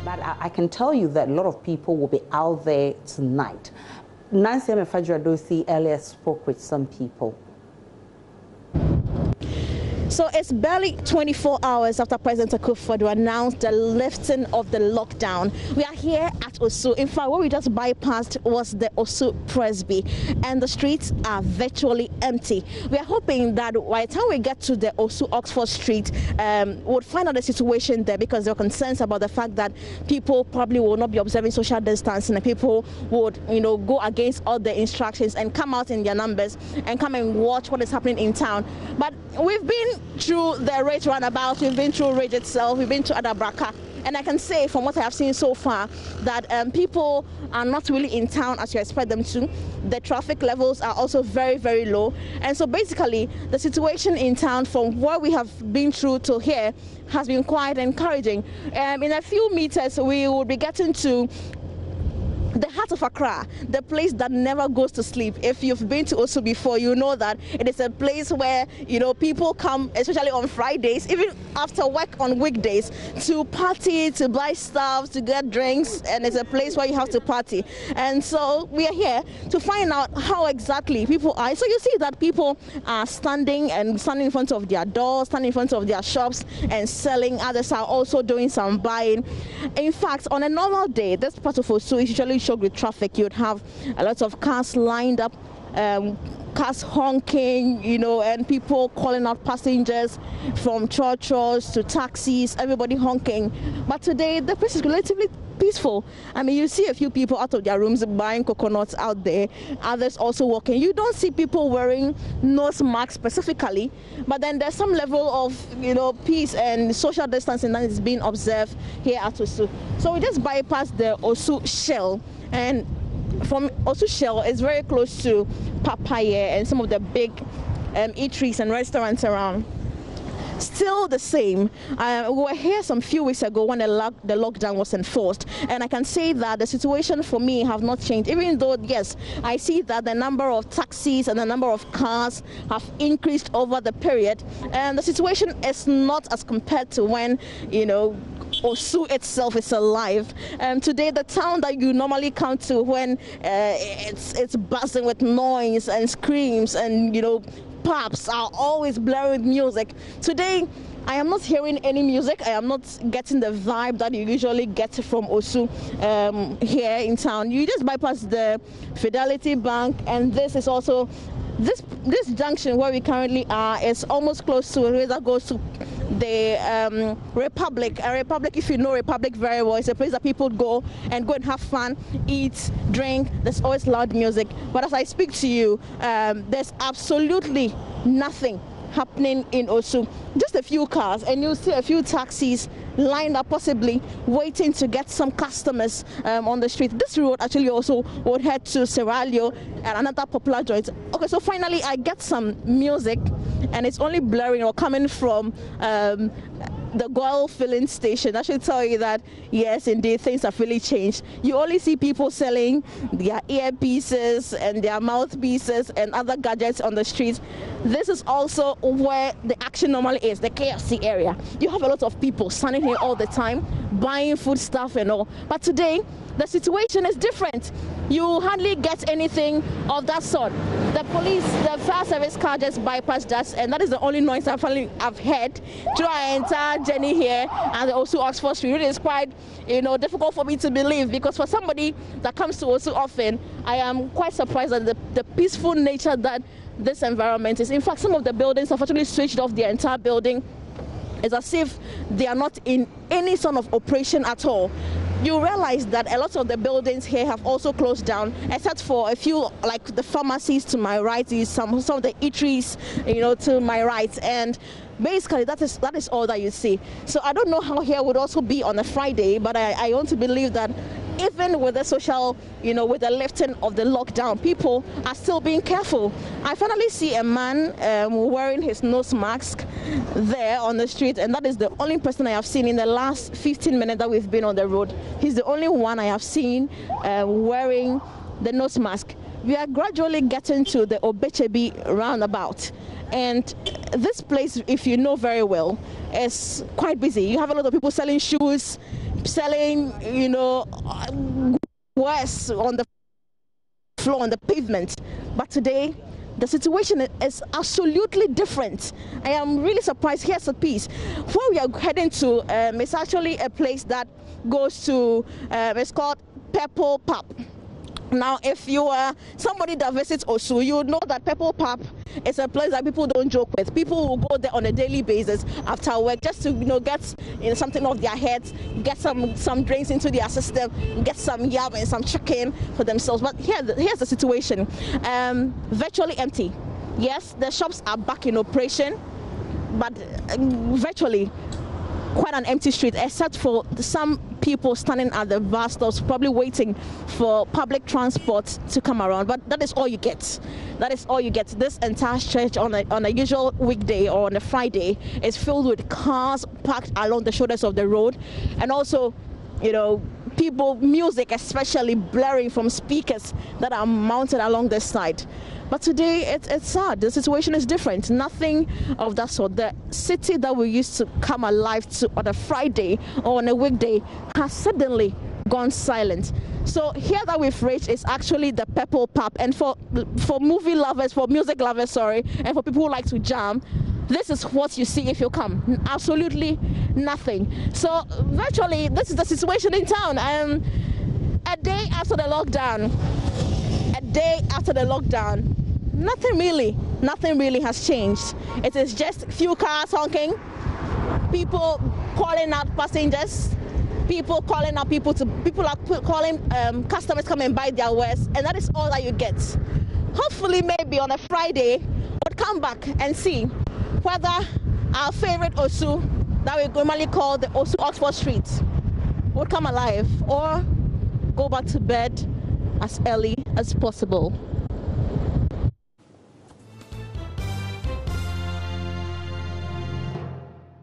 But I can tell you that a lot of people will be out there tonight. Nancy Mefajradosi earlier spoke with some people. So it's barely 24 hours after President Akufo-Addo announced the lifting of the lockdown. We are here at Osu. In fact, what we just bypassed was the Osu Presby, and the streets are virtually empty. We are hoping that by the time we get to the Osu Oxford Street, we'll find out the situation there, because there are concerns about the fact that people probably will not be observing social distancing, and people would, go against all the instructions and come out in their numbers and come and watch what is happening in town. But we've been through the Rage Roundabout, we've been through Rage itself, we've been to Adabraka, and I can say from what I have seen so far that people are not really in town as you expect them to. The traffic levels are also very, very low, and so basically the situation in town from what we have been through to here has been quite encouraging. In a few meters we will be getting to the heart of Accra, the place that never goes to sleep. If you've been to Osu before, you know that it is a place where, people come, especially on Fridays, even after work on weekdays, to party, to buy stuff, to get drinks, and it's a place where you have to party. And so we are here to find out how exactly people are. So you see that people are standing in front of their doors, standing in front of their shops and selling. Others are also doing some buying. In fact, on a normal day, this part of Osu is usually choked with traffic. You'd have a lot of cars lined up, cars honking, and people calling out passengers from churches to taxis, everybody honking. But today the place is relatively peaceful. I mean, you see a few people out of their rooms buying coconuts out there, others also walking. You don't see people wearing nose masks specifically, but then there's some level of peace and social distancing that is being observed here at Osu. So we just bypassed the Osu Shell, and from Osu Shell is very close to Papaya and some of the big eateries and restaurants around. Still the same. We were here some few weeks ago when the lockdown was enforced, and I can say that the situation for me have not changed, even though yes, I see that the number of taxis and the number of cars have increased over the period, and the situation is not as compared to when Osu itself is alive. Today the town that you normally come to when it's buzzing with noise and screams and pubs are always blaring music. Today I am not hearing any music. I am not getting the vibe that you usually get from Osu here in town. You just bypass the Fidelity Bank, and this is also this junction where we currently are is almost close to where that goes to the Republic. Republic, if you know Republic very well, it's a place that people go and have fun, eat, drink. There's always loud music. But as I speak to you, there's absolutely nothing happening in Osu. Just a few cars, and you'll see a few taxis lined up, possibly waiting to get some customers on the street. This road actually also would head to Serralio and another popular joint. Okay, so finally I get some music, and it's only blaring or coming from the Goil filling station. I should tell you that yes, indeed, things have really changed. You only see people selling their earpieces and their mouthpieces and other gadgets on the streets. This is also where the action normally is, the KFC area. You have a lot of people standing here all the time, buying food stuff and all. But today, the situation is different. You hardly get anything of that sort. The police, the fire service car just bypassed us, and that is the only noise I've heard through our entire journey here. And also Oxford Street, it is quite, difficult for me to believe, because for somebody that comes to Osu often, I am quite surprised at the peaceful nature that this environment is. In fact, some of the buildings have actually switched off their entire building. It's as if they are not in any sort of operation at all. You realize that a lot of the buildings here have also closed down, except for a few, like the pharmacies to my right, some of the eateries, to my right, and basically that is all that you see. So I don't know how here would also be on a Friday, but I want to believe that even with the social, with the lifting of the lockdown, people are still being careful. I finally see a man wearing his nose mask there on the street, and that is the only person I have seen in the last 15 minutes that we've been on the road. He's the only one I have seen wearing the nose mask. We are gradually getting to the Obechebi roundabout, and this place, if you know very well, is quite busy. You have a lot of people selling shoes, selling, worse on the floor, on the pavement. But today, the situation is absolutely different. I am really surprised. Here's a piece. Where we are heading to is actually a place that goes to, it's called Purple Pub. Now, if you are somebody that visits Osu, you know that Purple Pub is a place that people don't joke with. People will go there on a daily basis after work just to get something off their heads, get some drinks into their system, get some yam and some chicken for themselves. But here's the situation: virtually empty. Yes, the shops are back in operation, but virtually quite an empty street, except for some people standing at the bus stops, probably waiting for public transport to come around. But that is all you get. That is all you get. This entire stretch on a usual weekday or on a Friday is filled with cars parked along the shoulders of the road, and also, people, music especially blaring from speakers that are mounted along the side. But today, it's sad. The situation is different. Nothing of that sort. The city that we used to come alive to on a Friday or on a weekday has suddenly gone silent. So here that we've reached is actually the Purple Pub. And for movie lovers, for music lovers, and for people who like to jam, this is what you see if you come. Absolutely nothing. So virtually, this is the situation in town. A day after the lockdown, nothing really has changed. It is just few cars honking, people calling out passengers, people are calling customers come and buy their wares, and that is all that you get. Hopefully, maybe on a Friday, we'll come back and see whether our favorite Osu, that we normally call the Osu Oxford Street, would come alive or go back to bed as early as possible.